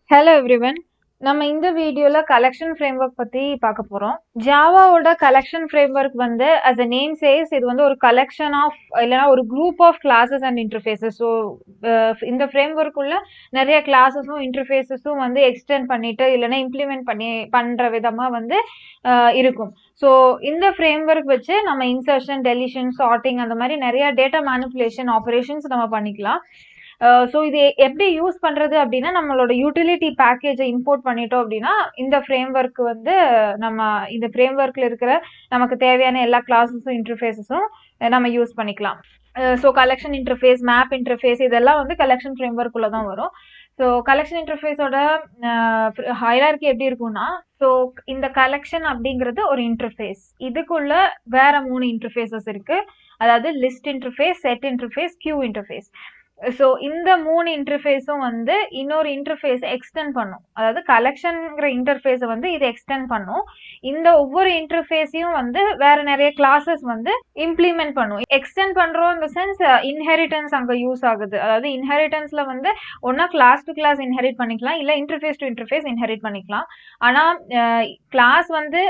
Hello everyone. நம்ம இந்த வீடியோல கலெக்ஷன் ஃப்ரேம்வொர்க் பத்தி பார்க்க போறோம். ஜாவாவோட கலெக்ஷன் ஃப்ரேம்வொர்க் வந்து as a name says இது வந்து ஒரு கலெக்ஷன் ஆஃப் இல்லனா ஒரு group of classes and interfaces. So இந்த ஃப்ரேம்வொர்க் உள்ள நிறைய கிளாसेसும் இன்டர்ஃபேसेसும் வந்து எக்ஸ்டெண்ட் பண்ணிட்டு இல்லனா இம்ப்ளிமெண்ட் பண்ற விதமா வந்து இருக்கும். ஸோ இந்த ஃப்ரேம்வொர்க் வச்சு நம்ம இன்சர்ஷன், டெலிஷன், சார்ட்டிங் அந்த மாதிரி நிறைய டேட்டா மேனிபுலேஷன் ஆபரேஷன்ஸ் நம்ம பண்ணிக்கலாம். ஸோ இது எப்படி யூஸ் பண்றது அப்படின்னா நம்மளோட யூட்டிலிட்டி பேக்கேஜை இம்போர்ட் பண்ணிட்டோம் அப்படின்னா இந்த ஃப்ரேம்வொர்க் வந்து நம்ம இந்த ஃப்ரேம்வொர்க்ல இருக்கிற நமக்கு தேவையான எல்லா கிளாஸஸும் இன்டர்ஃபேஸஸும் நம்ம யூஸ் பண்ணிக்கலாம். So collection interface, map interface இதெல்லாம் வந்து கலெக்ஷன் ஃப்ரேம்வொர்க்குள்ள தான் வரும். ஸோ கலெக்ஷன் இன்டர்ஃபேஸோட ஹைரார்கி எப்படி இருக்கும்னா, ஸோ இந்த கலெக்ஷன் அப்படிங்கிறது ஒரு இன்டர்ஃபேஸ். இதுக்குள்ள வேற 3 இன்டர்ஃபேஸஸ் இருக்கு. அதாவது list interface, set interface, queue interface. So இந்த 3 இன்டர்ஃபேஸும் வந்து இன்னொரு இன்டர்ஃபேஸ் எக்ஸ்டெண்ட் பண்ணும். அதாவது கலெக்ஷன்ங்கிற இன்டர்ஃபேஸை வந்து இது எக்ஸ்டெண்ட் பண்ணும். இந்த ஒவ்வொரு இன்டர்ஃபேஸையும் வந்து வேற நிறைய கிளாஸஸ் வந்து இம்ப்ளிமெண்ட் பண்ணும். எக்ஸ்டெண்ட் பண்றோம் இந்த சென்ஸ் இன்ஹெரிட்டன்ஸ் அங்க யூஸ் ஆகுது. அதாவது இன்ஹெரிட்டன்ஸ்ல வந்து ஒன்னா கிளாஸ் டு கிளாஸ் இன்ஹெரிட் பண்ணிக்கலாம், இல்ல இன்டர்ஃபேஸ் டு இன்டர்ஃபேஸ் இன்ஹெரிட் பண்ணிக்கலாம். ஆனா கிளாஸ் வந்து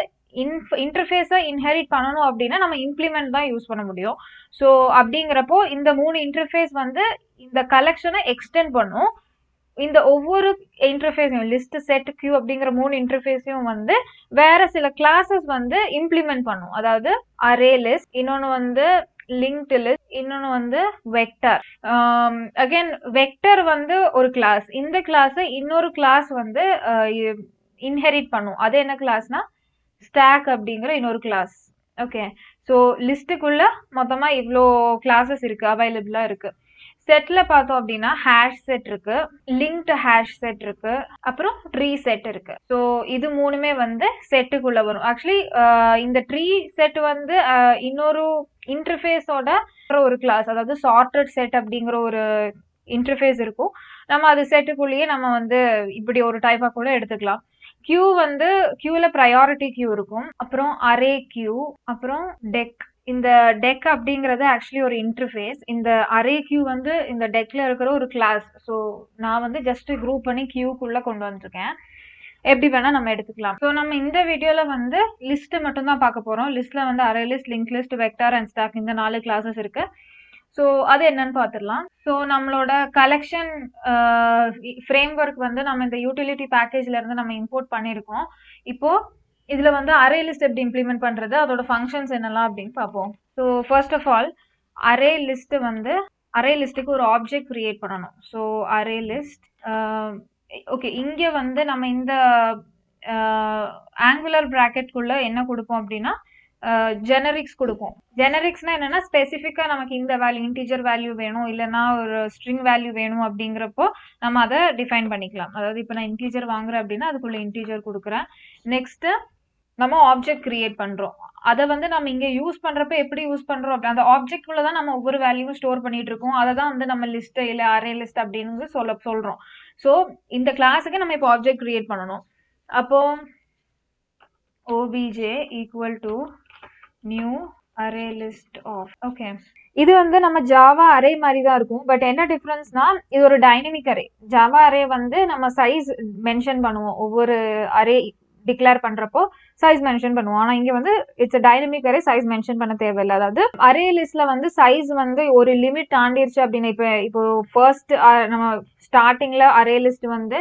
இன்டர்ஃபேஸை இன்ஹெரிட் பண்ணணும் அப்படின்னா நம்ம இம்ப்ளிமெண்ட் தான் யூஸ் பண்ண முடியும். ஸோ அப்படிங்கிறப்போ இந்த 3 இன்டர்ஃபேஸ் வந்து இந்த கலெக்ஷனை எக்ஸ்டெண்ட் பண்ணும். இந்த ஒவ்வொரு இன்டர்ஃபேஸையும் லிஸ்ட், செட், கியூ அப்படிங்கிற 3 இன்டர்ஃபேஸையும் வந்து வேற சில கிளாஸஸ் வந்து இம்ப்ளிமெண்ட் பண்ணும். அதாவது அரே லிஸ்ட், இன்னொன்று வந்து லிங்க்டு லிஸ்ட், இன்னொன்று வந்து வெக்டர். அகைன் வெக்டர் வந்து ஒரு கிளாஸ். இந்த கிளாஸை இன்னொரு கிளாஸ் வந்து இன்ஹெரிட் பண்ணும். அது என்ன கிளாஸ்னா ஸ்டாக் அப்படிங்கிற இன்னொரு கிளாஸ். ஓகே, ஸோ லிஸ்ட்டுக்குள்ள மொத்தமா இவ்வளோ கிளாஸஸ் இருக்கு, அவைலபிளா இருக்கு. செட்ல பார்த்தோம் அப்படின்னா ஹேஷ் செட் இருக்கு, லிங்க்டு ஹேஷ் செட் இருக்கு, அப்புறம் ட்ரீ செட் இருக்கு. ஸோ இது மூணுமே வந்து செட்டுக்குள்ள வரும். ஆக்சுவலி இந்த ட்ரீ செட் வந்து இன்னொரு இன்டர்ஃபேஸோட ஒரு கிளாஸ். அதாவது சார்ட்டட் செட் அப்படிங்கிற ஒரு இன்டர்ஃபேஸ் இருக்கும். நம்ம அது செட்டுக்குள்ளேயே நம்ம வந்து இப்படி ஒரு டைப்பா கூட எடுத்துக்கலாம். கியூ வந்து கியூல ப்ரையாரிட்டி கியூ இருக்கும், அப்புறம் அரே கியூ, அப்புறம் டெக். இந்த டெக் அப்படிங்கிறது ஆக்சுவலி ஒரு இன்டர்ஃபேஸ். இந்த அரே கியூ வந்து இந்த டெக்ல இருக்கிற ஒரு கிளாஸ். ஸோ நான் வந்து ஜஸ்ட் குரூப் பண்ணி கியூக்குள்ள கொண்டு வந்திருக்கேன். எப்படி வேணா நம்ம எடுத்துக்கலாம். ஸோ நம்ம இந்த வீடியோல வந்து லிஸ்ட் மட்டும் தான் பார்க்க போறோம். லிஸ்ட்ல வந்து array list, link list, vector and stack இந்த 4 கிளாஸஸ் இருக்கு. ஸோ அது என்னன்னு பார்த்துடலாம். ஸோ நம்மளோட கலெக்ஷன் ஃப்ரேம்வொர்க் வந்து நம்ம இந்த யூட்டிலிட்டி பேக்கேஜ்ல இருந்து நம்ம இம்போர்ட் பண்ணியிருக்கோம். இப்போ இதுல வந்து அரே லிஸ்ட் எப்படி இம்ப்ளிமெண்ட் பண்றது, அதோட ஃபங்க்ஷன்ஸ் என்னெல்லாம் அப்படின்னு பார்ப்போம். So first of all array list வந்து அரே லிஸ்ட்டுக்கு ஒரு ஆப்ஜெக்ட் கிரியேட் பண்ணணும். ஸோ அரே லிஸ்ட் ஓகே, இங்க வந்து நம்ம இந்த ஆங்குலர் பிராக்கெட்குள்ள என்ன கொடுப்போம் அப்படின்னா ஜெனரிக்ஸ் கொடுப்போம். ஜெனரிக்ஸ்னா என்னன்னா ஸ்பெசிஃபிக்கா நமக்கு இந்த வேல்யூ இன்டீஜர் வேல்யூ வேணும், இல்லைன்னா ஒரு ஸ்ட்ரிங் வேல்யூ வேணும் அப்படிங்கிறப்போ நம்ம அதை டிஃபைன் பண்ணிக்கலாம். அதாவது இப்போ நான் இன்டீஜர் வாங்குறேன் அப்படின்னா அதுக்குள்ள இன்டீஜர் கொடுக்குறேன். நெக்ஸ்ட் நம்ம ஆப்ஜெக்ட் கிரியேட் பண்றோம். அதை வந்து நம்ம இங்க யூஸ் பண்றப்ப எப்படி யூஸ் பண்றோம் அப்படி அந்த ஆப்ஜெக்ட் குள்ள தான் நம்ம ஒவ்வொரு வேல்யூவும் ஸ்டோர் பண்ணிட்டு இருக்கோம். அதை தான் வந்து நம்ம லிஸ்ட் இல்ல அரே லிஸ்ட் அப்படின்னு சொல்றோம். ஸோ இந்த கிளாஸுக்கு நம்ம இப்போ ஆப்ஜெக்ட் கிரியேட் பண்ணணும். அப்போ obj equal to new array list of. Okay, இது வந்து நம்ம ஜாவா அரே மாதிரி தான் இருக்கும். பட் என்ன டிஃபரன்ஸ்னா இது ஒரு டைனமிக் அரே. ஜாவா அரே வந்து நம்ம சைஸ் மென்ஷன் பண்ணுவோம், ஒவ்வொரு அரே டிக்ளேர் பண்றப்போ சைஸ் மென்ஷன் பண்ணுவோம். ஆனா இங்க வந்து it's dynamic array, size mention பண்ண தேவையில்லை. அதாவது அரே லிஸ்ட்ல வந்து சைஸ் வந்து ஒரு லிமிட் தாண்டிருச்சு அப்படின்னு இப்போ ஃபர்ஸ்ட் நம்ம ஸ்டார்டிங்ல அரே லிஸ்ட் வந்து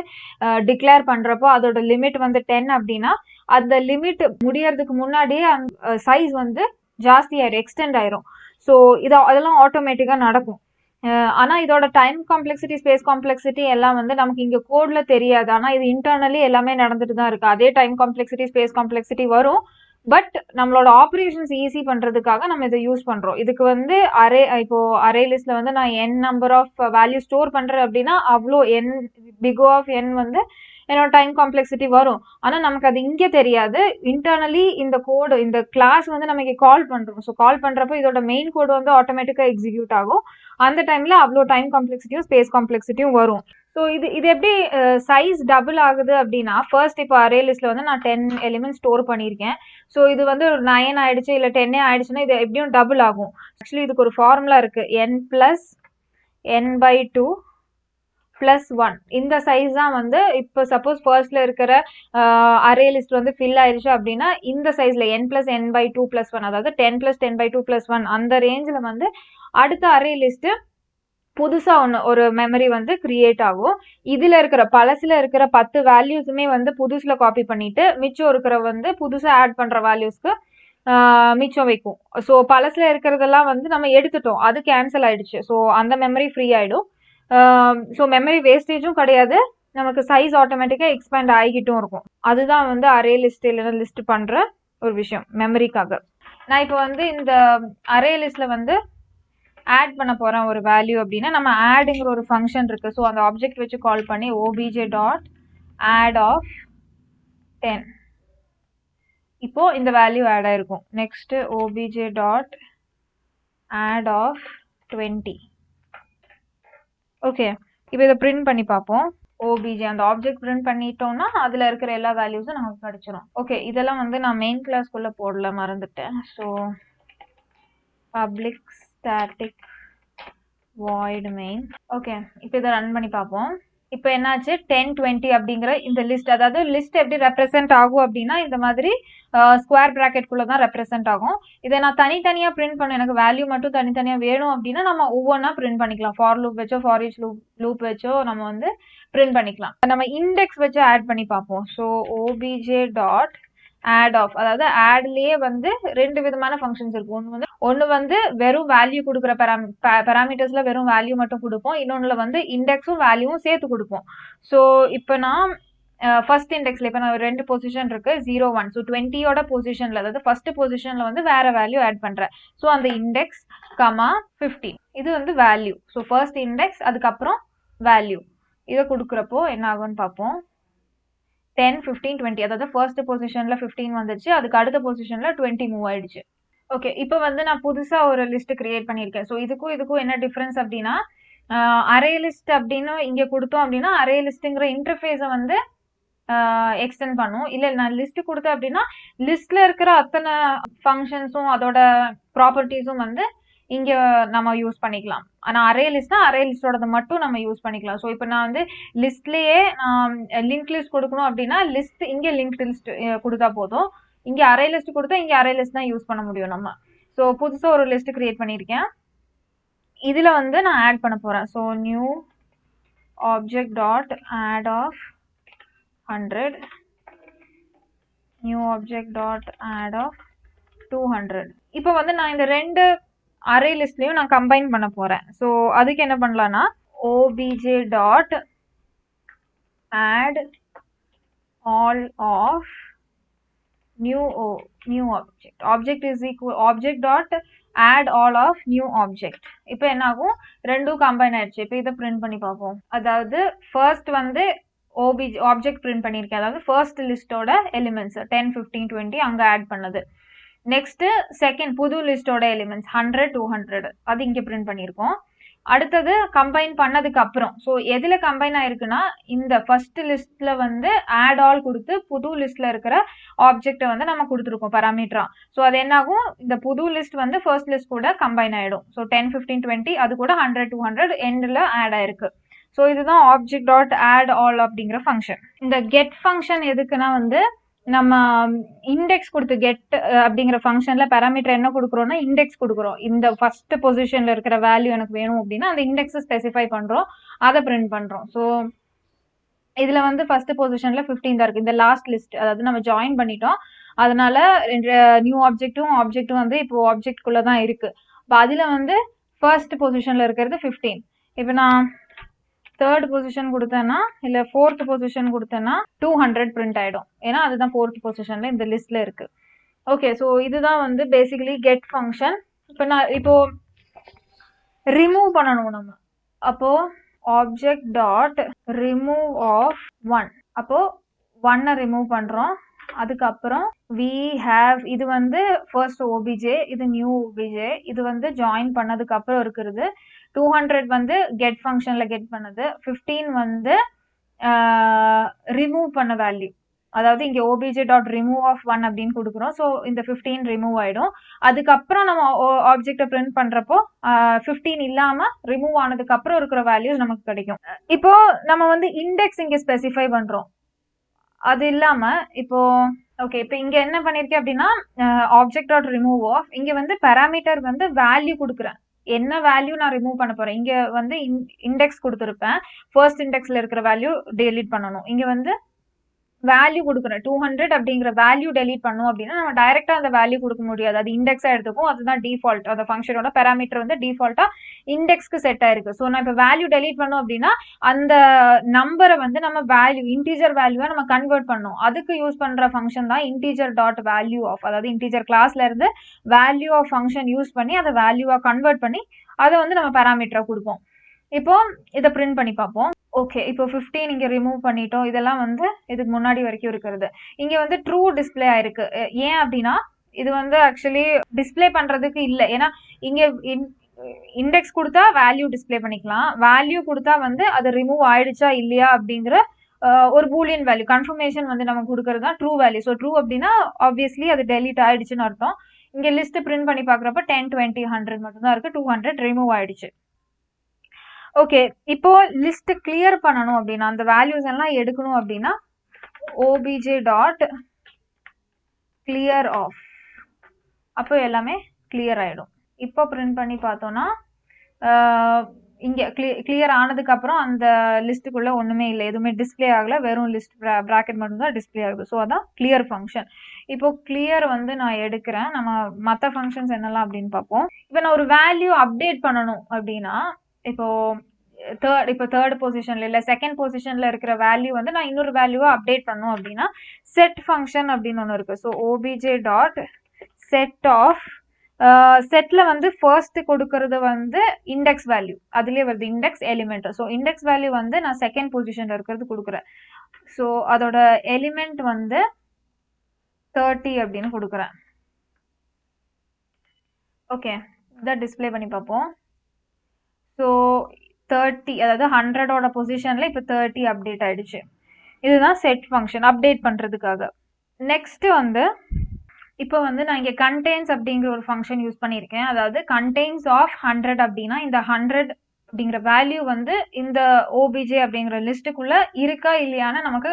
டிக்ளேர் பண்றப்போ அதோட லிமிட் வந்து 10 அப்படின்னா அந்த லிமிட் முடியறதுக்கு முன்னாடியே அந்த சைஸ் வந்து ஜாஸ்தி ஆயிரும், எக்ஸ்டெண்ட் ஆயிரும். ஸோ அதெல்லாம் ஆட்டோமேட்டிக்கா நடக்கும். ஆனா இதோட டைம் காம்ப்ளெக்சிட்டி, ஸ்பேஸ் காம்ப்ளெக்சிட்டி எல்லாம் வந்து நமக்கு இங்க கோட்ல தெரியாது. ஆனா இது இன்டர்னலி எல்லாமே நடந்துட்டு தான் இருக்கு. அதே டைம் காம்ப்ளெக்சிட்டி, ஸ்பேஸ் காம்ப்ளெக்சிட்டி வரும். பட் நம்மளோட ஆப்ரேஷன்ஸ் ஈஸி பண்றதுக்காக நம்ம இதை யூஸ் பண்றோம். இதுக்கு வந்து இப்போ அரே லிஸ்ட்ல வந்து நான் n number of value store பண்றேன் அப்படின்னா அவ்வளோ n பிக் ஆஃப் n வந்து என்னோட டைம் காம்ப்ளெக்சிட்டி வரும். ஆனா நமக்கு அது இங்கே தெரியாது. இன்டர்னலி இந்த கோடு, இந்த கிளாஸ் வந்து நம்ம இங்கே கால் பண்றோம். ஸோ கால் பண்றப்போ இதோட மெயின் கோடு வந்து ஆட்டோமேட்டிக்கா எக்ஸிக்யூட் ஆகும். அந்த டைம்ல அவ்வளோ டைம் காம்ப்ளெக்சிட்டியும் ஸ்பேஸ் காம்ப்ளெக்சிட்டியும் வரும். ஸோ இது எப்படி சைஸ் டபுள் ஆகுது அப்படின்னா, ஃபர்ஸ்ட் இப்போ அரே லிஸ்ட்ல வந்து நான் 10 எலிமெண்ட் ஸ்டோர் பண்ணியிருக்கேன். ஸோ இது வந்து ஒரு 9 ஆயிடுச்சு இல்லை 10 ஆயிடுச்சுன்னா இது எப்படியும் டபுள் ஆகும். ஆக்சுவலி இதுக்கு ஒரு ஃபார்முலா இருக்கு, n + n/2 +1 இந்த சைஸ் தான் வந்து இப்போ சப்போஸ் ஃபர்ஸ்ட்ல இருக்கிற அரே லிஸ்ட் வந்து ஃபில் ஆயிருச்சு அப்படின்னா இந்த சைஸ்ல n+n/2+1 அதாவது 10+10/2+1 அந்த ரேஞ்சில் வந்து அடுத்த அரே லிஸ்ட் புதுசா ஒரு மெமரி வந்து கிரியேட் ஆகும். இதுல இருக்கிற பழசுல இருக்கிற 10 வேல்யூஸுமே வந்து புதுசுல காப்பி பண்ணிட்டு மிச்சம் இருக்கிற வந்து புதுசா ஆட் பண்ற வேல்யூஸ்க்கு மிச்சம் வைக்கும். ஸோ பழசுல இருக்கிறதெல்லாம் வந்து நம்ம எடுத்துட்டோம், அது கேன்சல் ஆயிடுச்சு. ஸோ அந்த மெமரி ஃப்ரீ ஆயிடும். ஸோ மெமரி வேஸ்டேஜும் கிடையாது, நமக்கு சைஸ் ஆட்டோமேட்டிக்கா எக்ஸ்பேண்ட் ஆகிக்கிட்டும் இருக்கும். அதுதான் வந்து அரே லிஸ்ட் இல்லைன்னா லிஸ்ட் பண்ற ஒரு விஷயம் மெமரிக்காக. நான் இப்போ வந்து இந்த அரே லிஸ்ட்ல வந்து ஆட் பண்ண போறேன் ஒரு வேல்யூ அப்படின்னா நம்ம ஆட்ங்கிற ஒரு ஃபங்க்ஷன் இருக்கு. ஸோ அந்த ஆப்ஜெக்ட் வச்சு கால் பண்ணி obj.add of 10 இப்போ இந்த வேல்யூ ஆட் ஆயிருக்கும். Next obj.add of 20. ஓகே, இப்போ இதை பிரிண்ட் பண்ணி பார்ப்போம். obj அந்த ஆப்ஜெக்ட் பிரிண்ட் பண்ணிட்டோம்னா அதுல இருக்கிற எல்லா வேல்யூஸும் நமக்கு கிடைச்சிரும். ஓகே, இதெல்லாம் வந்து நான் மெயின் கிளாஸ்க்குள்ள போடல, மறந்துட்டேன். So public static void main. Okay, இப்போ இதை ரன் பண்ணி பார்ப்போம். இப்போ என்னாச்சு 10 20 அப்படிங்கிற இந்த லிஸ்ட், அதாவது லிஸ்ட் எப்படி ரெப்ரசென்ட் ஆகும் அப்படின்னா இந்த மாதிரி ஸ்கொயர் பிராக்கெட் குள்ள தான் ரெப்ரசென்ட் ஆகும். இதை நான் தனித்தனியா பிரிண்ட் பண்ண, எனக்கு வேல்யூ மட்டும் தனித்தனியா வேணும் அப்படின்னா நம்ம ஒவ்வொன்றா பிரிண்ட் பண்ணிக்கலாம். ஃபார் லூப் வச்சோ ஃபார் ஈச் லூப் வச்சோ நம்ம வந்து பிரிண்ட் பண்ணிக்கலாம். நம்ம இண்டெக்ஸ் வச்சு ஆட் பண்ணி பார்ப்போம். ஸோ obj.add of, அதாவது ஆட்லயே வந்து ரெண்டு விதமான ஃபங்க்ஷன்ஸ் இருக்கும். ஒன்று வந்து வெறும் வேல்யூ கொடுக்குற பேராமீட்டர்ஸ்ல வெறும் வேல்யூ மட்டும் கொடுப்போம். இன்னொன்னுல வந்து இண்டெக்ஸும் வேல்யூவும் சேர்த்து கொடுப்போம். ஸோ இப்போ நான் ஃபர்ஸ்ட் இண்டெக்ஸ்ல இப்போ நான் ரெண்டு பொசிஷன் இருக்கு 0 1. ஸோ 20யோட பொசிஷன்ல, அதாவது ஃபர்ஸ்ட் பொசிஷன்ல வந்து வேற வேல்யூ ஆட் பண்றேன். ஸோ அந்த இண்டெக்ஸ் 15 இது வந்து வேல்யூ. ஸோ ஃபர்ஸ்ட் இண்டெக்ஸ் அதுக்கப்புறம் வேல்யூ இதை கொடுக்குறப்போ என்ன ஆகும்னு பார்ப்போம். 10 15 20, அதாவது ஃபர்ஸ்ட் பொசிஷன்ல 15 வந்துருச்சு, அதுக்கு அடுத்த பொசிஷன்ல 20 மூவ் ஆயிடுச்சு. ஓகே, இப்போ வந்து நான் புதுசா ஒரு லிஸ்ட் கிரியேட் பண்ணியிருக்கேன். ஸோ இதுக்கும் என்ன டிஃபரன்ஸ் அப்படின்னா அரே லிஸ்ட் அப்படின்னு இங்க கொடுத்தோம் அப்படின்னா அரே லிஸ்ட்ங்கிற இன்டர்ஃபேஸை வந்து எக்ஸ்டெண்ட் பண்ணும். இல்லை நான் லிஸ்ட் கொடுத்தேன் அப்படின்னா லிஸ்ட்ல இருக்கிற அத்தனை ஃபங்க்ஷன்ஸும் அதோட ப்ராப்பர்ட்டிஸும் வந்து இங்க நம்ம யூஸ் பண்ணிக்கலாம். ஆனா அரே லிஸ்ட்னா அரே லிஸ்டோட மட்டும் நம்ம யூஸ் பண்ணிக்கலாம். ஸோ இப்போ நான் வந்து லிஸ்ட்லயே லிங்க் லிஸ்ட் கொடுக்கணும் அப்படின்னா லிஸ்ட் இங்க லிங்க் லிஸ்ட் கொடுத்தா போதும். இங்க அரே லிஸ்ட் கொடுத்தா இங்க அரே லிஸ்ட் தான் யூஸ் பண்ண முடியும் நம்ம. ஸோ புதுசா ஒரு லிஸ்ட் கிரியேட் பண்ணியிருக்கேன். இதுல வந்து நான் ஆட் பண்ண போறேன். So new object.add of 100, new object.add of 200. இப்போ வந்து நான் இந்த ரெண்டு அரே லிஸ்ட்லயும் நான் கம்பைன் பண்ண போறேன். ஸோ அதுக்கு என்ன பண்ணலாம்னா obj.add all of new object. object is equal object.add all of new object. இப்போ என்ன ஆகும், ரெண்டும் கம்பைன் ஆயிடுச்சு. இப்போ இதை பிரிண்ட் பண்ணி பார்ப்போம். அதாவது ஃபர்ஸ்ட் வந்து ஆப்ஜெக்ட் பிரிண்ட் பண்ணியிருக்கேன், அதாவது ஃபர்ஸ்ட் லிஸ்டோட எலிமெண்ட்ஸ் 10 15 20 அங்க ஆட் பண்ணது. நெக்ஸ்ட் செகண்ட் புது லிஸ்டோட எலிமெண்ட்ஸ் 100 200 அது இங்க பிரிண்ட் பண்ணியிருக்கோம். அடுத்தது கம்பைன் பண்ணதுக்கு அப்புறம், ஸோ எதுல கம்பைன் ஆயிருக்குன்னா இந்த ஃபர்ஸ்ட் லிஸ்ட்ல வந்து ஆட் ஆல் கொடுத்து புது லிஸ்ட்ல இருக்கிற ஆப்ஜெக்டை வந்து நம்ம கொடுத்துருக்கோம் பராமீட்டரா. ஸோ அது என்ன ஆகும், இந்த புது லிஸ்ட் வந்து ஃபர்ஸ்ட் லிஸ்ட் கூட கம்பைன் ஆயிடும். ஸோ 10 15 20 அது கூட 100 200 எண்ட்ல ஆட் ஆயிருக்கு. ஸோ இதுதான் object.add all அப்படிங்கிற ஃபங்க்ஷன். இந்த கெட் ஃபங்க்ஷன் எதுக்குன்னா வந்து நம்ம இண்டெக்ஸ் கொடுத்து கெட் அப்படிங்கிற ஃபங்க்ஷன்ல பேராமீட்டர் என்ன கொடுக்குறோம்னா இண்டெக்ஸ் கொடுக்குறோம். இந்த ஃபர்ஸ்ட் பொசிஷன்ல இருக்கிற வேல்யூ எனக்கு வேணும் அப்படின்னா அந்த இண்டெக்ஸ் ஸ்பெசிஃபை பண்றோம், அதை பிரிண்ட் பண்றோம். ஸோ இதுல வந்து ஃபர்ஸ்ட் பொசிஷன்ல 15 தான் இருக்கு. இந்த லாஸ்ட் லிஸ்ட், அதாவது நம்ம ஜாயின் பண்ணிட்டோம், அதனால நியூ ஆப்ஜெக்டும் வந்து இப்போ ஆப்ஜெக்ட் குள்ள தான் இருக்கு. இப்போ அதுல வந்து ஃபர்ஸ்ட் பொசிஷன்ல இருக்கிறது 15. இப்போ நான் தேர்ட் பொசிஷன் கொடுத்தேன்னா இல்ல ஃபோர்த் பொசிஷன் கொடுத்தேன்னா 200 பிரிண்ட் ஆயிடும். ஏன்னா அதுதான் ஃபோர்த் பொசிஷன்ல இந்த லிஸ்ட்ல இருக்கு. ஓகே, ஸோ இதுதான் வந்து பேசிக்கலி கெட் ஃபங்க்ஷன். இப்போ நான் இப்போ ரிமூவ் பண்ணணும் நம்ம. அப்போ object.remove of 1, அப்போ 1 ரிமூவ் பண்றோம். அதுக்கப்புறம் we have, இது வந்து ஃபர்ஸ்ட் obj, இது நியூ obj, இது வந்து ஜாயின் பண்ணதுக்கு அப்புறம் இருக்கிறது. 200 வந்து கெட் ஃபங்க்ஷன்ல கெட் பண்ணது. 15 வந்து ரிமூவ் பண்ண வேல்யூ, அதாவது இங்க obj.remove of 1 அப்படின்னு கொடுக்குறோம். ஸோ இந்த 15 ரிமூவ் ஆயிடும். அதுக்கப்புறம் நம்ம ஆப்ஜெக்டை பிரிண்ட் பண்றப்போ 15 இல்லாம ரிமூவ் ஆனதுக்கு அப்புறம் இருக்கிற வேல்யூஸ் நமக்கு கிடைக்கும். இப்போ நம்ம வந்து இண்டெக்ஸ் இங்க ஸ்பெசிஃபை பண்றோம். அது இல்லாம இப்போ ஓகே இப்போ இங்க என்ன பண்ணிருக்கேன் அப்படின்னா object.remove of இங்க வந்து பாராமீட்டர் வந்து வேல்யூ கொடுக்குறேன். என்ன வேல்யூ நான் ரிமூவ் பண்ண போறேன். இங்க வந்து இண்டெக்ஸ் கொடுத்துருப்பேன். ஃபர்ஸ்ட் இண்டெக்ஸ்ல இருக்கிற வேல்யூ டெலீட் பண்ணணும். இங்க வந்து வேல்யூ கொடுக்குறேன் 200 அப்படிங்கிற வேல்யூ டெலீட் பண்ணும் அப்படின்னா நம்ம டைரக்டா அந்த வேல்யூ கொடுக்க முடியாது. அது இண்டெக்ஸா எடுத்துக்கும். அதுதான் டிஃபால்ட். அந்த ஃபங்க்ஷனோட பாராமீட்டர் வந்து டிஃபால்ட்டா இண்டெக்ஸ்க்கு செட் ஆயிருக்கு. ஸோ நான் இப்போ வேல்யூ டெலீட் பண்ணோம் அப்படின்னா அந்த நம்பரை வந்து நம்ம வேல்யூ இன்டீஜர் வேல்யூவா நம்ம கன்வெர்ட் பண்ணோம். அதுக்கு யூஸ் பண்ற ஃபங்க்ஷன் தான் இன்டீஜர் டாட் வேல்யூ ஆஃப். அதாவது இன்டீஜர் கிளாஸ்ல இருந்து வேல்யூ ஆஃப் ஃபங்க்ஷன் யூஸ் பண்ணி அதை வேல்யூவா கன்வெர்ட் பண்ணி அதை வந்து நம்ம பாராமீட்டரா கொடுப்போம். இப்போ இதை பிரிண்ட் பண்ணி பார்ப்போம். ஓகே இப்போ 15 இங்க ரிமூவ் பண்ணிட்டோம். இதெல்லாம் வந்து இதுக்கு முன்னாடி வரைக்கும் இருக்கிறது. இங்க வந்து ட்ரூ டிஸ்பிளே ஆயிருக்கு. ஏன் அப்படின்னா இது வந்து ஆக்சுவலி டிஸ்பிளே பண்றதுக்கு இல்லை. ஏன்னா இங்க இண்டெக்ஸ் கொடுத்தா வேல்யூ டிஸ்பிளே பண்ணிக்கலாம். வேல்யூ கொடுத்தா வந்து அது ரிமூவ் ஆயிடுச்சா இல்லையா அப்படிங்கிற ஒரு பூலியன் வேல்யூ கன்ஃபர்மேஷன் வந்து நம்ம கொடுக்கறது தான் ட்ரூ வேல்யூ. ஸோ ட்ரூ அப்படின்னா ஆப்வியஸ்லி அது டெலீட் ஆயிடுச்சுன்னு அர்த்தம். இங்க லிஸ்ட் பிரிண்ட் பண்ணி பாக்குறப்ப 10 20 100 மட்டும் தான் இருக்கு. 200 ரிமூவ் ஆயிடுச்சு. ஓகே இப்போ லிஸ்ட் கிளியர் பண்ணணும் அப்படின்னா அந்த வேல்யூஸ் எல்லாம் எடுக்கணும் அப்படின்னா obj டாட் கிளியர் ஆஃப் அப்போ எல்லாமே கிளியர் ஆயிடும். இப்போ பிரிண்ட் பண்ணி பார்த்தோம்னா இங்க கிளியர் ஆனதுக்கு அப்புறம் அந்த லிஸ்ட்டுக்குள்ள ஒண்ணுமே இல்லை, எதுவுமே டிஸ்பிளே ஆகல, வெறும் லிஸ்ட் பிராக்கெட் மட்டும் தான் டிஸ்பிளே ஆகுது. ஸோ அதான் கிளியர் ஃபங்க்ஷன். இப்போ கிளியர் வந்து நான் எடுக்கிறேன். நம்ம மற்ற ஃபங்க்ஷன்ஸ் என்னெல்லாம் அப்படின்னு பார்ப்போம். இப்போ நான் ஒரு வேல்யூ அப்டேட் பண்ணணும் அப்படின்னா இப்போ தேர்ட் பொசிஷன்ல இல்ல செகண்ட் பொசிஷன்ல இருக்கிற வேல்யூ வந்து நான் இன்னொரு வேல்யூவா அப்டேட் பண்ணும் அப்படின்னா செட் ஃபங்க்ஷன் அப்படின்னு ஒன்று இருக்கு. So obj dot set of செட்ல வந்து ஃபர்ஸ்ட் கொடுக்கறது வந்து இண்டெக்ஸ் வேல்யூ, அதுலயே வருது index element. So index value வந்து நான் செகண்ட் பொசிஷன்ல இருக்கிறது கொடுக்குறேன். ஸோ அதோட எலிமெண்ட் வந்து 30 அப்படின்னு கொடுக்குறேன். ஓகே இதை டிஸ்பிளே பண்ணி பார்ப்போம். ஸோ 30 அதாவது 100ஓட பொசிஷன்ல இப்போ 30 அப்டேட் ஆயிடுச்சு. இதுதான் செட் ஃபங்க்ஷன் அப்டேட் பண்றதுக்காக. நெக்ஸ்ட் வந்து இப்போ வந்து நான் இங்க கண்டெய்ன்ஸ் அப்படிங்கிற ஒரு ஃபங்க்ஷன் யூஸ் பண்ணியிருக்கேன். அதாவது கண்டெய்ன்ஸ் ஆஃப் 100 அப்படின்னா இந்த 100 அப்படிங்கிற வேல்யூ வந்து இந்த obj அப்படிங்கிற லிஸ்ட்டுக்குள்ள இருக்கா இல்லையான்னு நமக்கு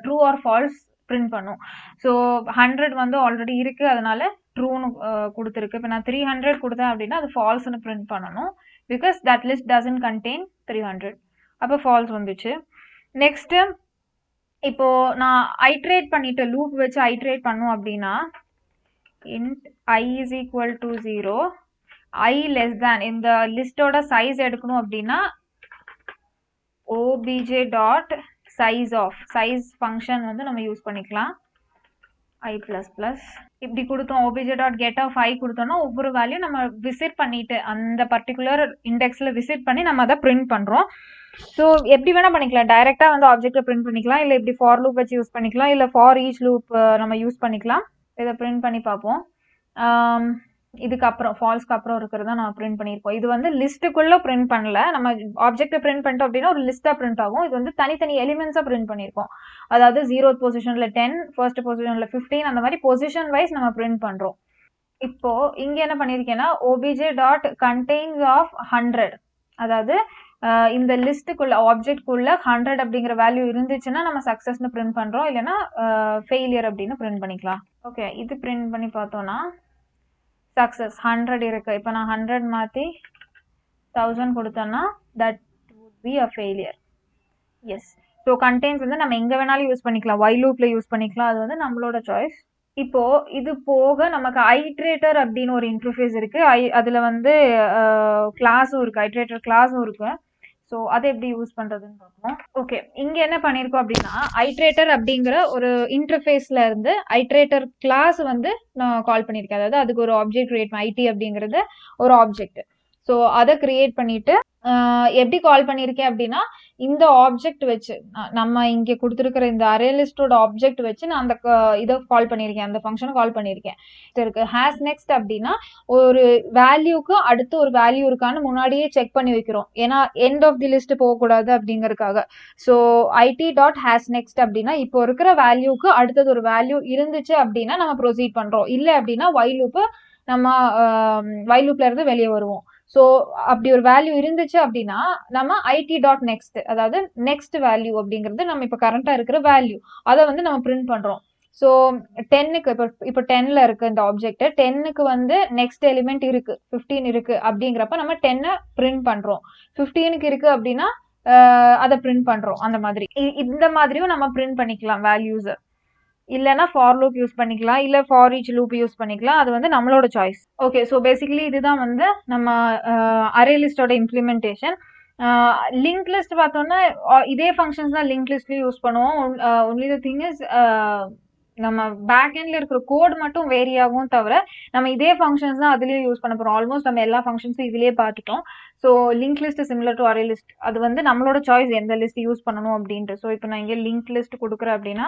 ட்ரூ ஆர் ஃபால்ஸ் பிரிண்ட் பண்ணும். ஸோ 100 வந்து ஆல்ரெடி இருக்கு, அதனால ட்ரூன்னு கொடுத்துருக்கு. இப்போ நான் 300 கொடுத்தேன் அப்படின்னா அது ஃபால்ஸ்னு பிரிண்ட் பண்ணணும். because that list doesn't contain 300. அப்போ false வந்துச்சு. நெக்ஸ்ட் இப்போ நான் ஐட்ரேட் பண்ணிட்டு லூப் வச்சு ஐட்ரேட் பண்ணும் அப்படின்னா int I is equal to 0 I less than இந்த லிஸ்டோட சைஸ் எடுக்கணும் அப்படின்னா obj dot size of size function வந்து நம்ம யூஸ் பண்ணிக்கலாம். I++ இப்படி கொடுத்தோம். obj dot get of I கொடுத்தோம்னா ஒவ்வொரு வேல்யூ நம்ம விசிட் பண்ணிட்டு அந்த பர்டிகுலர் இண்டெக்ஸ்ல விசிட் பண்ணி நம்ம அதை பிரிண்ட் பண்றோம். ஸோ எப்படி வேணா பண்ணிக்கலாம். டைரக்டா வந்து ஆப்ஜெக்டை பிரிண்ட் பண்ணிக்கலாம், இல்லை இப்படி ஃபார் லூப் வச்சு யூஸ் பண்ணிக்கலாம், இல்லை ஃபார் ஈச் லூப் நம்ம யூஸ் பண்ணிக்கலாம். இதை பிரிண்ட் பண்ணி பார்ப்போம். இதுக்கப்புறம் ஃபால்ஸ்க்கு அப்புறம் இருக்கிறதா நம்ம பிரிண்ட் பண்ணியிருப்போம். இது வந்து லிஸ்ட்டுக்குள்ள பிரிண்ட் பண்ணல, நம்ம ஆப்ஜெக்டை பிரிண்ட் பண்ணிட்டோம் அப்படின்னா ஒரு லிஸ்டா பிரிண்ட் ஆகும். இது வந்து தனித்தனி எலிமெண்ட்ஸா பிரிண்ட் பண்ணியிருக்கோம். அதாவது 0th பொசிஷன்ல 10, ஃபர்ஸ்ட் பொசிஷன்ல 15, அந்த மாதிரி பொசிஷன் வைஸ் நம்ம பிரிண்ட் பண்றோம். இப்போ இங்க என்ன பண்ணிருக்கேன்னா obj டாட் கண்டெய்ன்ஸ் ஆஃப் 100, அதாவது இந்த லிஸ்ட்டுக்குள்ள ஆப்ஜெக்ட்குள்ள 100 அப்படிங்கிற வேல்யூ இருந்துச்சுன்னா நம்ம சக்சஸ்னு பிரிண்ட் பண்றோம், இல்லைன்னா ஃபெயிலியர் அப்படின்னு பிரிண்ட் பண்ணிக்கலாம். ஓகே இது பிரிண்ட் பண்ணி பார்த்தோம்னா சக்சஸ் 100 இருக்கு. இப்போ நான் 100 மாத்தி 1000 கொடுத்தோம்னா that would be a failure. Yes. So contains வந்து நம்ம எங்க வேணாலும் யூஸ் பண்ணிக்கலாம், வைல் லூப்ல யூஸ் பண்ணிக்கலாம், அது வந்து நம்மளோட சாய்ஸ். இப்போ இது போக நமக்கு ஐட்ரேட்டர் அப்படின்னு ஒரு இன்டர்ஃபேஸ் இருக்கு. அதுல வந்து கிளாஸும் இருக்கு, ஐட்ரேட்டர் கிளாஸும் இருக்கு. ஸோ அதை எப்படி யூஸ் பண்றதுன்னு பார்ப்போம். ஓகே இங்க என்ன பண்ணிருக்கோம் அப்படின்னா ஐட்ரேட்டர் அப்படிங்கிற ஒரு இன்டர்ஃபேஸ்ல இருந்து ஐட்ரேட்டர் கிளாஸ் வந்து நான் கால் பண்ணியிருக்கேன். அதாவது அதுக்கு ஒரு ஆப்ஜெக்ட் கிரியேட் ஐடி அப்படிங்கிறது ஒரு ஆப்ஜெக்ட். ஸோ அதை கிரியேட் பண்ணிட்டு எப்படி கால் பண்ணியிருக்கேன் அப்படின்னா இந்த ஆப்ஜெக்ட் வச்சு நம்ம இங்க கொடுத்துருக்கிற இந்த அரே லிஸ்டோட ஆப்ஜெக்ட் வச்சு நான் அந்த இதை கால் பண்ணியிருக்கேன், அந்த ஃபங்க்ஷனை கால் பண்ணியிருக்கேன். இருக்கு ஹேஸ் நெக்ஸ்ட் அப்படின்னா ஒரு வேல்யூக்கு அடுத்து ஒரு வேல்யூ இருக்கான்னு முன்னாடியே செக் பண்ணி வைக்கிறோம், ஏன்னா எண்ட் ஆஃப் தி லிஸ்ட் போகக்கூடாது அப்படிங்கறதுக்காக. So IT dot has next அப்படின்னா இப்போ இருக்கிற வேல்யூக்கு அடுத்தது ஒரு வேல்யூ இருந்துச்சு அப்படின்னா நம்ம ப்ரொசீட் பண்றோம், இல்லை அப்படின்னா வைல் லூப் நம்ம வைல் லூப்ல இருந்து வெளியே வருவோம். ஸோ அப்படி ஒரு வேல்யூ இருந்துச்சு அப்படின்னா நம்ம ஐடி டாட் நெக்ஸ்ட், அதாவது நெக்ஸ்ட் வேல்யூ அப்படிங்கிறது நம்ம இப்போ கரண்டா இருக்கிற வேல்யூ, அதை வந்து நம்ம பிரிண்ட் பண்றோம். ஸோ 10க்கு இப்போ 10ல இருக்கு இந்த ஆப்ஜெக்ட், 10க்கு வந்து நெக்ஸ்ட் எலிமெண்ட் இருக்கு, 15 இருக்கு அப்படிங்கிறப்ப நம்ம 10 பிரிண்ட் பண்றோம். 15க்கு இருக்கு அப்படின்னா அதை பிரிண்ட் பண்றோம். அந்த மாதிரி இந்த மாதிரியும் நம்ம பிரிண்ட் பண்ணிக்கலாம் வேல்யூஸ். இல்லைன்னா ஃபார் லூப் யூஸ் பண்ணிக்கலாம், இல்லை ஃபார் ஈச் லூப் யூஸ் பண்ணிக்கலாம், அது வந்து நம்மளோட சாய்ஸ். ஓகே, ஸோ பேசிக்கலி இதுதான் வந்து நம்ம அரே லிஸ்டோட இம்ப்ளிமெண்டேஷன். லிங்க் லிஸ்ட் பார்த்தோம்னா இதே ஃபங்க்ஷன்ஸ் தான் லிங்க் லிஸ்ட்லயும் யூஸ் பண்ணுவோம். ஒன்லி த திங் இஸ் நம்ம பேக் எண்ட்ல இருக்கிற கோட் மட்டும் வேரி ஆகும், தவிர நம்ம இதே ஃபங்க்ஷன்ஸ் தான் அதுலயும் யூஸ் பண்ண போறோம். ஆல்மோஸ்ட் நம்ம எல்லா ஃபங்க்ஷன்ஸும் இதுலயே பார்த்துட்டோம். So link list similar to array list, அது வந்து நம்மளோட சாய்ஸ் எந்த லிஸ்ட் யூஸ் பண்ணணும் அப்படின்ட்டு. ஸோ இப்போ நான் இங்கே லிங்க் லிஸ்ட் கொடுக்குறேன் அப்படின்னா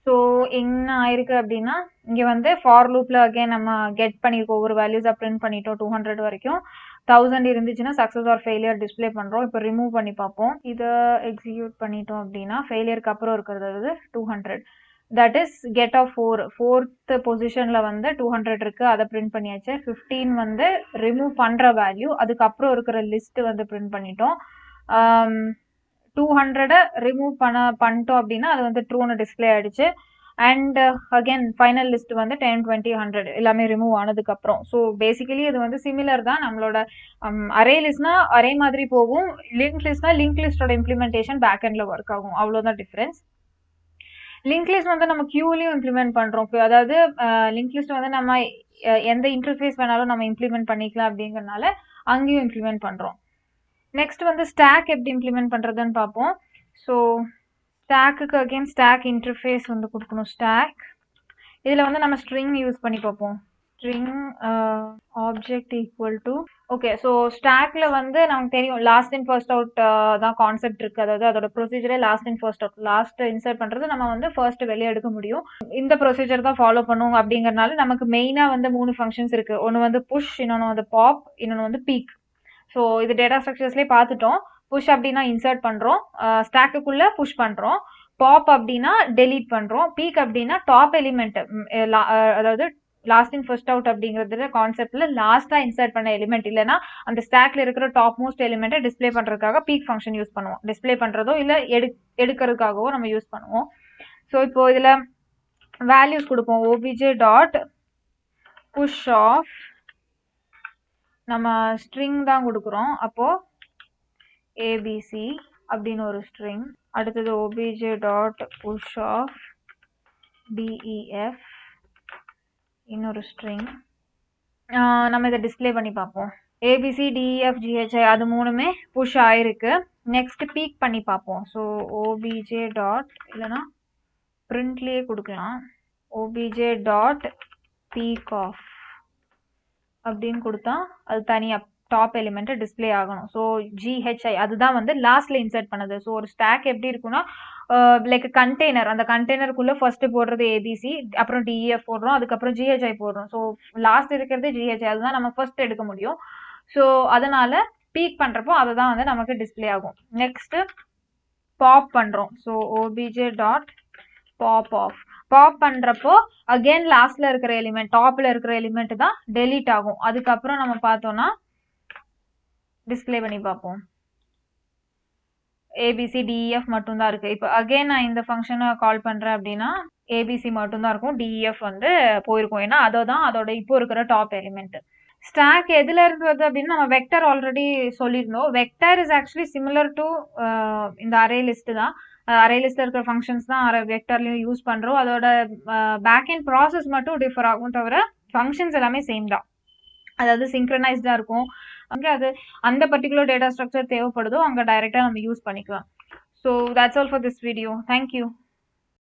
ஸோ என்ன ஆயிருக்கு அப்படின்னா இங்கே வந்து ஃபார் லூப்ல அகைன் நம்ம கெட் பண்ணியிருக்கோம், ஒவ்வொரு வேல்யூஸாக பிரிண்ட் பண்ணிட்டோம் 200 வரைக்கும். 1000 இருந்துச்சுன்னா சக்ஸஸ் ஆர் ஃபெயிலியர் டிஸ்பிளே பண்ணுறோம். இப்போ ரிமூவ் பண்ணி பார்ப்போம், இதை எக்ஸிக்யூட் பண்ணிட்டோம் அப்படின்னா ஃபெயிலியருக்கு அப்புறம் இருக்கிறது 200, that is get of 4th பொசிஷனில் வந்து 200 இருக்கு, அதை பிரிண்ட் பண்ணியாச்சு. 15 வந்து ரிமூவ் பண்ணுற வேல்யூ, அதுக்கப்புறம் இருக்கிற லிஸ்ட் வந்து பிரிண்ட் பண்ணிட்டோம். 200 ரிமூவ் பண்ணிட்டோம் அப்படின்னா அது வந்து ட்ரூன்னு டிஸ்பிளே ஆயிடுச்சு. அண்ட் அகேன் ஃபைனல் லிஸ்ட் வந்து 10, 20, 100 எல்லாமே ரிமூவ் ஆனதுக்கு அப்புறம். ஸோ பேசிக்கலி இது வந்து சிமிலர் தான். நம்மளோட அரே லிஸ்ட்னா அரே மாதிரி போகும், லிங்க் லிஸ்ட்னா லிங்க் லிஸ்டோட இம்ப்ளிமெண்டேஷன் பேக் எண்ட்ல ஒர்க் ஆகும், அவ்வளோதான் டிஃபரன்ஸ். லிங்க் லிஸ்ட் வந்து நம்ம கியூலையும் இம்ப்ளிமெண்ட் பண்றோம். அதாவது லிங்க் லிஸ்ட் வந்து நம்ம எந்த இன்டர்ஃபேஸ் வேணாலும் நம்ம இம்ப்ளிமெண்ட் பண்ணிக்கலாம் அப்படிங்கறதுனால அங்கேயும் இம்ப்ளிமெண்ட் பண்றோம். நெக்ஸ்ட் வந்து ஸ்டாக் எப்படி இம்ப்ளிமெண்ட் பண்றதுன்னு பார்ப்போம். ஸோ ஸ்டாக்கு அகைன் ஸ்டாக் இன்டர்ஃபேஸ் வந்து கொடுக்கணும். ஸ்டாக் இதில் வந்து நம்ம ஸ்ட்ரிங் யூஸ் பண்ணி பார்ப்போம். String object equal to okay. So ஸ்டாக்ல வந்து நமக்கு தெரியும் லாஸ்ட் இன் ஃபர்ஸ்ட் அவுட் தான் கான்செப்ட் இருக்கு. அதாவது அதோட ப்ரொசீஜரே last in first out. Last insert பண்றது நம்ம வந்து ஃபர்ஸ்ட் வெளியே எடுக்க முடியும். இந்த ப்ரொசீஜர் தான் ஃபாலோ பண்ணுவோம் அப்படிங்கறதுனால நமக்கு மெயினா வந்து 3 ஃபங்க்ஷன்ஸ் இருக்கு. ஒன்று வந்து புஷ், இன்னொன்று வந்து பாப், இன்னொன்று வந்து பீக். ஸோ இது டேட்டா ஸ்ட்ரக்சர்ஸ்லேயே பார்த்துட்டோம். புஷ் அப்படின்னா இன்சர்ட் பண்ணுறோம், ஸ்டாக்குக்குள்ளே புஷ் பண்ணுறோம். பாப் அப்படின்னா டெலீட் பண்ணுறோம். பீக் அப்படின்னா டாப் எலிமெண்ட், அதாவது லாஸ்ட் இன் ஃபர்ஸ்ட் அவுட் அப்படிங்கிறது கான்செப்ட்ல லாஸ்ட்டாக இன்சர்ட் பண்ண எலிமெண்ட், இல்லைன்னா அந்த ஸ்டாக்ல இருக்கிற டாப் மோஸ்ட் எலிமெண்ட்டை டிஸ்பிளே பண்ணுறதுக்காக பீக் ஃபங்க்ஷன் யூஸ் பண்ணுவோம். டிஸ்பிளே பண்ணுறதோ இல்லை எடுக்கிறதுக்காகவோ நம்ம யூஸ் பண்ணுவோம். ஸோ இப்போ இதில் வேல்யூஸ் கொடுப்போம். ஓபிஜே டாட் புஷ் ஆஃப், நம்ம ஸ்ட்ரிங் தான் கொடுக்குறோம், அப்போ ஏபிசி அப்படின்னு ஒரு ஸ்ட்ரிங். அடுத்தது OBJ dot push of DEF இன்னொரு ஸ்ட்ரிங். நம்ம இதை டிஸ்பிளே பண்ணி பார்ப்போம். ஏபிசி டிஇஎஃப் ஜிஹெச்ஐ அது மூணுமே புஷ் ஆயிருக்கு. நெக்ஸ்ட் பீக் பண்ணி பார்ப்போம். ஸோ ஓபிஜே டாட், இல்லைன்னா பிரிண்ட்லேயே கொடுக்கலாம், ஓபிஜே டாட் பீக் ஆஃப் அப்படின்னு கொடுத்தா அது தனியாக டாப் எலிமெண்ட்டை டிஸ்பிளே ஆகணும். ஸோ ஜிஹெச்ஐ அதுதான் வந்து லாஸ்ட்ல இன்சர்ட் பண்ணது. ஸோ ஒரு ஸ்டாக் எப்படி இருக்குன்னா லைக் கண்டெய்னர், அந்த கண்டெய்னருக்குள்ள ஃபர்ஸ்ட் போடுறது ஏபிசி, அப்புறம் டிஇஎஃப் போடுறோம், அதுக்கப்புறம் ஜிஹெச்ஐ போடுறோம். ஸோ லாஸ்ட் இருக்கிறது ஜிஹெச்ஐ, அதுதான் நம்ம ஃபர்ஸ்ட் எடுக்க முடியும். ஸோ அதனால பீக் பண்றப்போ அதுதான் வந்து நமக்கு டிஸ்பிளே ஆகும். நெக்ஸ்ட் பாப் பண்றோம். So OBJ dot pop of. Pop பண்றப்போ அகைன் லாஸ்ட்ல இருக்கிற எலிமெண்ட், டாப்ல இருக்கிற எலிமெண்ட் தான் டெலீட் ஆகும். அதுக்கப்புறம் நம்ம பார்த்தோம்னா டிஸ்பிளே பண்ணி பார்ப்போம், ஏபிசி டிஇஎஃப் மட்டும் தான் இருக்கு. இப்போ அகைன் நான் இந்த ஃபங்க்ஷனை கால் பண்றேன் அப்படின்னா ஏபிசி மட்டும் தான் இருக்கும், டிஇஎஃப் வந்து போயிருக்கும், ஏன்னா அதோதான் அதோட இப்போ இருக்கிற டாப் எலிமெண்ட். ஸ்டாக் எதுல இருந்து வருது அப்படின்னா நம்ம வெக்டர் ஆல்ரெடி சொல்லியிருந்தோம். Vector is actually similar to இந்த அரே லிஸ்ட் தான். அரே லிஸ்ட்ல இருக்கிற ஃபங்க்ஷன்ஸ் தான் வெக்டர்லயும் யூஸ் பண்றோம். அதோட பேக் எண்ட் ப்ராசஸ் மட்டும் டிஃபர் ஆகும், தவிர ஃபங்க்ஷன்ஸ் எல்லாமே சேம் தான். அதாவது சிங்க்ரனைஸ்டா இருக்கும். அங்கே அது அந்த பர்டிகுலர் டேட்டா ஸ்ட்ரக்சர் தேவைப்படுதோ அங்கே டைரக்டா நம்ம யூஸ் பண்ணிக்கலாம். So that's all for this video. Thank you.